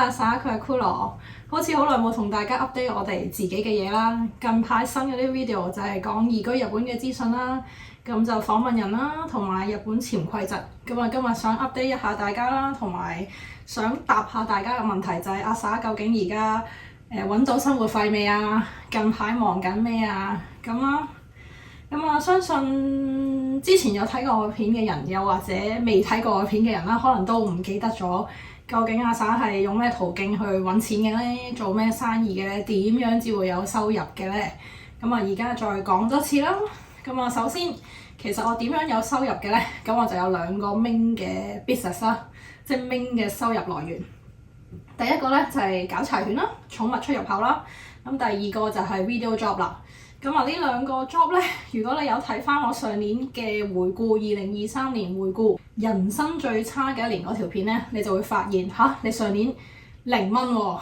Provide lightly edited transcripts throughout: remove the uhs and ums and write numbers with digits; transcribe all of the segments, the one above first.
阿 Sa， 佢係 Cool， 好似好耐冇同大家 update 我哋自己嘅嘢啦。近排新嗰啲 video 就係講移居日本嘅資訊啦，咁就訪問人啦，同埋日本潛規則。咁啊，今日想 update 一下大家啦，同埋想答下大家嘅問題，就係阿 Sa 究竟而家揾到生活費未啊？近排忙緊咩啊？咁啊，相信之前有睇過我片嘅人，又或者未睇過我片嘅人啦，可能都唔記得咗究竟阿 Sa 係用咩途徑去揾錢嘅咧，做咩生意嘅咧，點樣至會有收入嘅咧？咁啊，而家再講多次啦。咁啊，首先其實我點樣有收入嘅咧？咁我就有兩個 main 嘅 business 啦，即係 main 嘅收入來源。第一個咧就係搞柴犬啦，寵物出入口啦。咁第二個就係 video job 啦。咁啊，呢兩個 job 咧，如果你有睇翻我上年嘅回顧，2023年回顧人生最差嘅一年嗰條片咧，你就會發現你上年0蚊喎，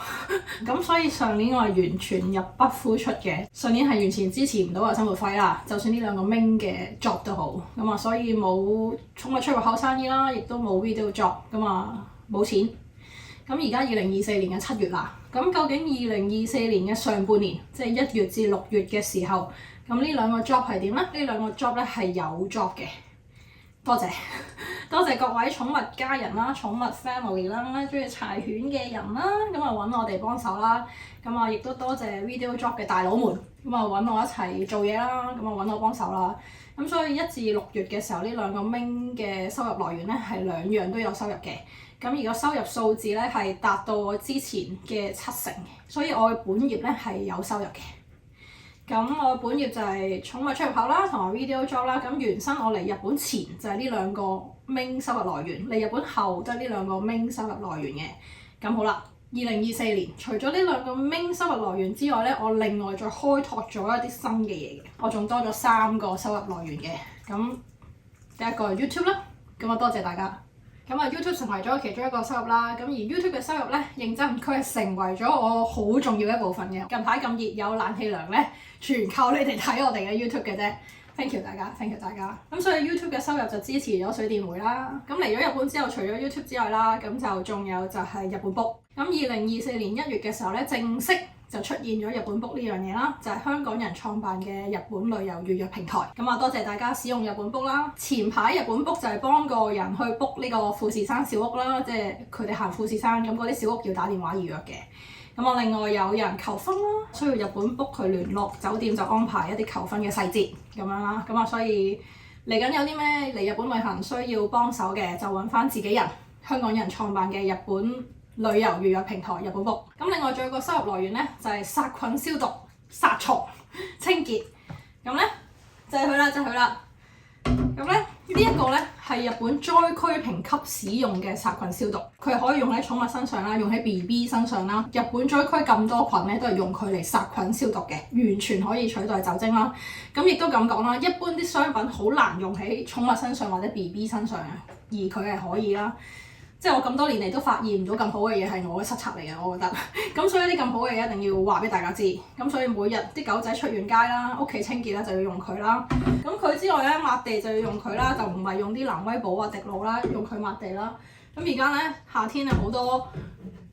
咁所以上年我係完全入不敷出嘅，上年係完全支持唔到我生活費啦，就算呢兩個 main 嘅 job 都好，咁啊，所以冇寵物出入口生意啦，亦都冇 video job，咁啊冇錢。咁而家2024年嘅7月啦，咁究竟2024年嘅上半年，即係1月至6月嘅時候，咁呢兩個 job 係點咧？呢兩個 job 咧係有 job 嘅，多謝多謝各位寵物家人啦、寵物 family 啦、中意柴犬嘅人啦，咁啊揾我哋幫手啦，咁啊亦都多謝 video job 嘅大佬們，咁啊揾我一齊做嘢啦，咁啊揾我幫手啦，咁所以1至6月嘅時候，呢兩個 main 嘅收入來源咧係兩樣都有收入嘅。咁而個收入數字咧係達到我之前嘅7成，所以我嘅本業咧係有收入嘅。咁我本業就係寵物出入口啦，同埋 video job 啦。咁原生我嚟日本前就係呢兩個 main 收入來源，嚟日本後都係呢兩個 main 收入來源嘅。咁好啦，2024年除咗呢兩個 main 收入來源之外咧，我另外再開拓咗一啲新嘅嘢嘅，我仲多咗3個收入來源嘅。咁第一個係 YouTube 啦，咁啊多謝大家。咁啊 YouTube 成為咗其中一個收入啦，咁而 YouTube 嘅收入咧，認真佢係成為咗我好重要嘅一部分嘅。近排咁熱有冷氣涼咧，全靠你哋睇我哋嘅 YouTube 嘅啫。Thank you 大家 ，thank you 大家。咁所以 YouTube 嘅收入就支持咗水電煤啦。咁嚟咗日本之後，除咗 YouTube 之外啦，咁就仲有就係日本 book。咁2024年1月嘅時候咧，正式就出現咗日本 book 呢樣嘢啦，就係香港人創辦嘅日本旅遊預約平台。咁啊，多謝大家使用日本 book 啦。前排日本 book 就係幫個人去 book 呢個富士山小屋啦，即係佢哋行富士山，咁嗰啲小屋要打電話預約嘅。咁啊，另外有人求婚啦，需要日本 book 佢聯絡酒店就安排一啲求婚嘅細節咁樣啦。咁啊，所以嚟緊有啲咩嚟日本旅行需要幫手嘅，就揾翻自己人，香港人創辦嘅日本旅遊預約平台日本 book。咁另外仲有個收入來源咧，就係殺菌消毒、殺蟲、清潔。咁咧就係佢啦，就係佢啦。咁咧呢一個咧係日本災區評級使用嘅殺菌消毒，佢係可以用喺寵物身上啦，用喺 BB 身上啦。日本災區咁多菌咧，都係用佢嚟殺菌消毒嘅，完全可以取代酒精啦。咁亦都咁講啦，一般啲商品好難用喺寵物身上或者 BB 身上嘅，而佢係可以啦。即係我咁多年嚟都發現唔到咁好嘅嘢係我嘅失策嚟嘅，我覺得。咁所以啲咁好嘅嘢一定要話俾大家知。咁所以每日啲狗仔出完街啦，屋企清潔啦就要用佢啦。咁佢之外咧，抹地就要用佢啦，就唔係用啲藍威寶啊、迪露啦，用佢抹地啦。咁而家咧夏天啊好多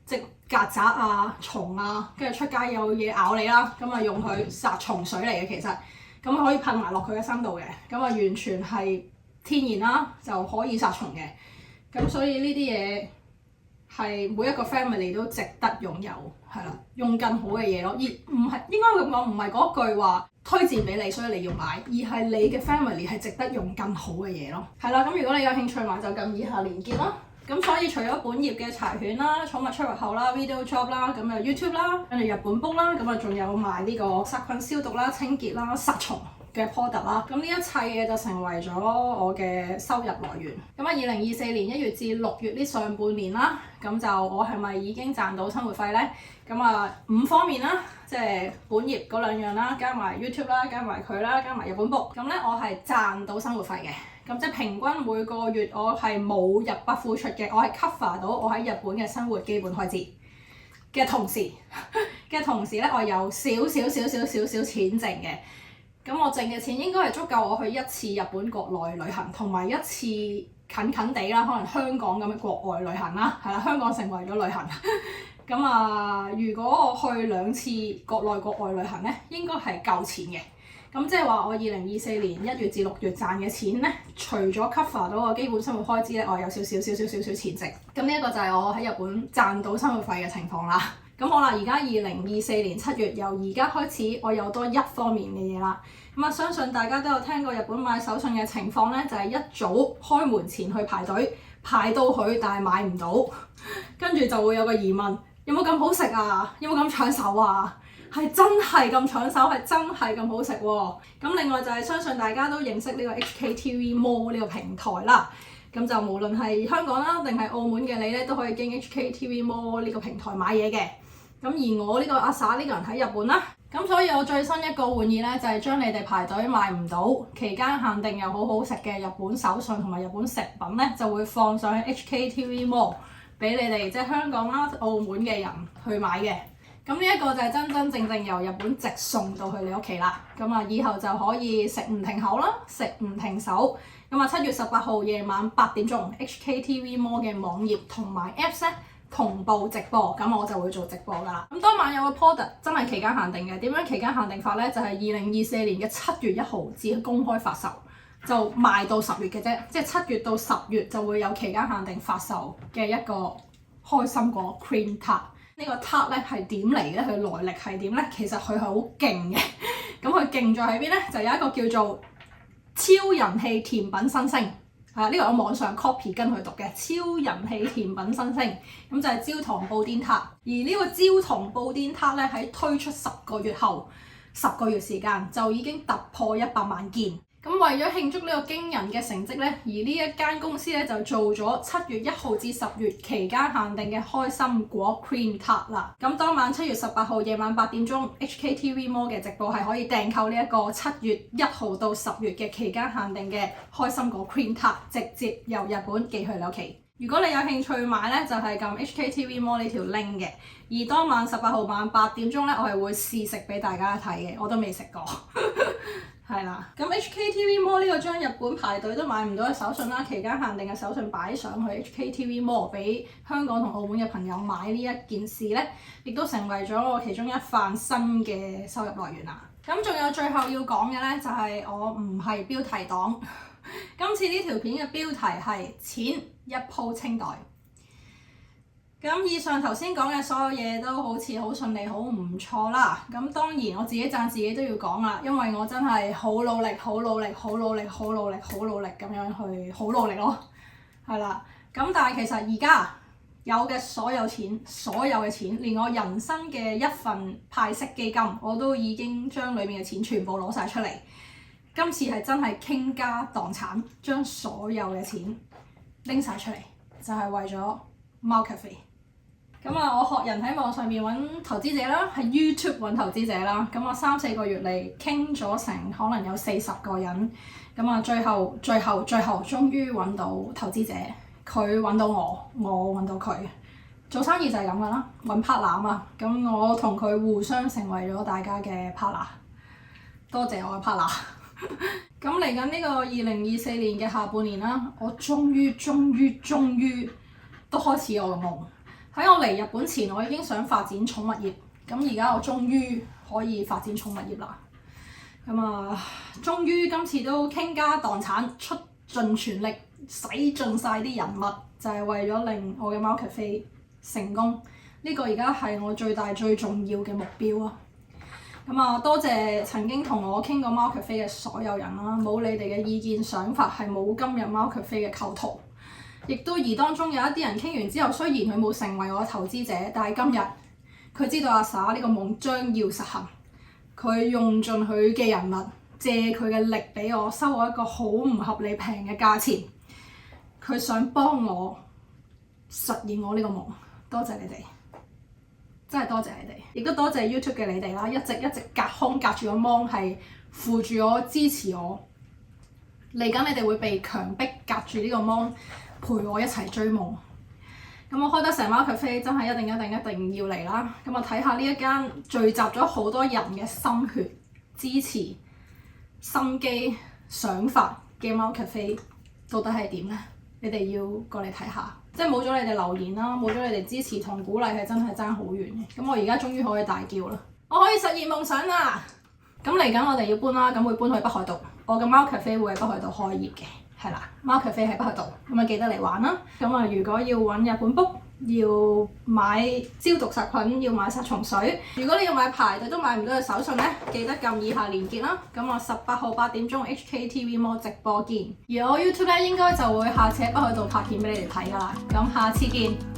即曱甴啊、蟲啊，跟住出街有嘢咬你啦，咁啊用佢殺蟲水嚟嘅其實，咁可以噴埋落佢嘅身度嘅，咁啊完全係天然啦，就可以殺蟲嘅。咁所以呢啲嘢係每一個 family 都值得擁有，係啦，用更好嘅嘢咯，而唔係應該咁講，唔係嗰句話推薦俾你，所以你要買，而係你嘅 family 係值得用更好嘅嘢咯，係啦。咁如果你有興趣買，就撳以下連結啦。咁所以除咗本業嘅柴犬啦、寵物出入口啦、video job 啦，咁有 YouTube 啦，跟住日本 book 啦，咁啊仲有賣呢個殺菌消毒啦、清潔啦、殺蟲嘅 product 啦，咁呢一切嘢就成為咗我嘅收入來源。咁啊，2024年1月至6月呢上半年啦，咁就我係咪已經賺到生活費咧？咁啊5方面啦，即係本業嗰兩樣啦，加埋 YouTube 啦，加埋佢啦，加埋日本 book，咁咧我係賺到生活費嘅。咁即係平均每個月我係冇入不敷出嘅，我係 cover 到我喺日本嘅生活基本開支嘅同時咧，我有少少錢剩嘅。咁我剩嘅錢應該係足夠我去一次日本國內旅行，同埋一次近地啦，可能香港咁嘅國外旅行啦，係啦，香港成為咗旅行咁啊，如果我去2次國內國外旅行咧，應該係夠錢嘅。咁即係話我2024年1月至6月賺嘅錢咧，除咗 cover 到我基本生活開支咧，我有少少錢值。咁呢一個就係我喺日本賺到生活費嘅情況啦。咁好啦，而家2024年7月，由而家開始，我有多一方面嘅嘢啦。咁啊，相信大家都有聽過日本買手信嘅情況咧，就係一早開門前去排隊，排到去，但係買唔到，跟住就會有個疑問：有冇咁好食啊？有冇咁搶手啊？係真係咁搶手，係真係咁好食喎。咁另外就係相信大家都認識呢個 HKTV Mall 呢個平台啦。咁就無論係香港啦定係澳門嘅你咧，都可以經 HKTV Mall 呢個平台買嘢嘅。咁而我呢個阿 Sa 呢個人喺日本啦，咁所以我最新一個玩意咧就係將你哋排隊買唔到期間限定又好好食嘅日本手信同埋日本食品咧，就會放上去 HKTV Mall 俾你哋即係香港啦、澳門嘅人去買嘅。咁呢一個就係真正由日本直送到去你屋企啦。咁啊，以後就可以食唔停口啦，食唔停手。咁啊，7月18號夜晚8點鐘 HKTV Mall 嘅網頁同埋 Apps 咧同步直播，咁我就會做直播㗎啦。咁當晚有個 product 真係期間限定嘅，點樣期間限定法咧？就係2024年嘅7月1號至公開發售，就賣到10月嘅啫，即係7月到10月就會有期間限定發售嘅一個開心果 cream tart。呢個 tart 咧係點嚟嘅？佢來歷係點咧？其實佢係好勁嘅。咁佢勁在喺邊咧？就有一個叫做超人氣甜品新星，呢個有網上 copy 跟佢讀嘅超人氣甜品新星，咁就係焦糖布甸塔。而呢個焦糖布甸塔咧喺推出10個月後，10個月時間就已經突破100萬件。咁為咗慶祝呢個驚人嘅成績咧，而呢一間公司咧就做咗7月1號至10月期間限定嘅開心果 cream tart 啦。咁當晚7月18號夜晚8點鐘 HKTV Mall 嘅直播係可以訂購呢一個7月1號到10月嘅期間限定嘅開心果 cream tart，直接由日本寄去你屋企。如果你有興趣買咧，就係撳 HKTV Mall 呢條 link 嘅。而當晚18號晚8點鐘咧，我係會試食俾大家睇嘅，我都未食過。係啦，咁 HKTV Mall 呢個將日本排隊都買唔到嘅手信啦，期間限定嘅手信擺上去 HKTV Mall 俾香港同澳門嘅朋友買呢一件事咧，亦都成為咗我其中一範新嘅收入來源啦。咁仲有最後要講嘅咧，就係我唔係標題黨。今次呢條片嘅標題係錢一鋪清袋。咁以上頭先講嘅所有嘢都好似好順利，好唔錯啦。咁當然我自己讚自己都要講啦，因為我真係好努力咁樣去好努力咯，係啦。咁但係其實而家有嘅所有嘅錢，連我人生嘅一份派息基金，我都已經將裡面嘅錢全部攞晒出嚟。今次係真係傾家蕩產，將所有嘅錢拎晒出嚟，就係為咗貓咖啡。咁啊，我學人喺網上面揾投資者啦，喺 YouTube 揾投資者啦。咁我3-4個月嚟傾咗成可能有40個人。咁啊，最後終於揾到投資者，佢揾到我揾到佢。做生意就係咁噶啦，揾 partner 啊嘛。咁我同佢互相成為咗大家嘅 partner。多謝我嘅 partner。咁嚟緊呢個2024年嘅下半年啦，我終於都開始我嘅夢。喺我嚟日本前，我已經想發展寵物業，咁而家我終於可以發展寵物業啦。咁啊，終於今次都傾家蕩產，出盡全力，使盡晒啲人物，就係為咗令我嘅貓咖啡成功。呢個而家係我最大最重要嘅目標啊！咁啊，多謝曾經同我傾過貓咖啡嘅所有人啦，冇你哋嘅意見想法係冇今日貓咖啡嘅構圖。亦都而當中有一啲人傾完之後，雖然佢冇成為我嘅投資者，但係今日佢知道阿 Sa 呢個夢將要實行，佢用盡佢嘅人脈，借佢嘅力俾我，收我一個好唔合理平嘅價錢，佢想幫我實現我呢個夢。多謝你哋，真係多謝你哋，亦都多謝 YouTube 嘅你哋啦，一直隔空隔住個 mon 係扶住我支持我。嚟緊你哋會被強迫隔住呢個 mon。陪我一齊追夢，咁我開得成貓咖啡真係一定要嚟啦！咁我睇下呢一間聚集咗好多人嘅心血、支持、心機、想法嘅貓咖啡到底係點呢？你哋要過嚟睇下。即係冇咗你哋留言啦，冇咗你哋支持同鼓勵係真係爭好遠嘅。咁我而家終於可以大叫啦，我可以實現夢想啦！咁嚟緊我哋要搬啦，咁會搬去北海道。我嘅貓 cafe 會喺北海道開業嘅，係啦，貓 cafe 喺北海道，咁啊記得嚟玩啦。咁啊如果要揾日本 book，要買消毒殺菌，要買殺蟲水。如果你要買排隊都買唔到嘅手信咧，記得撳以下連結啦。咁我18號8點鐘 HKTV Mall 直播見。而我 YouTube 咧應該就會下次喺北海道拍片俾你哋睇㗎啦。咁下次見。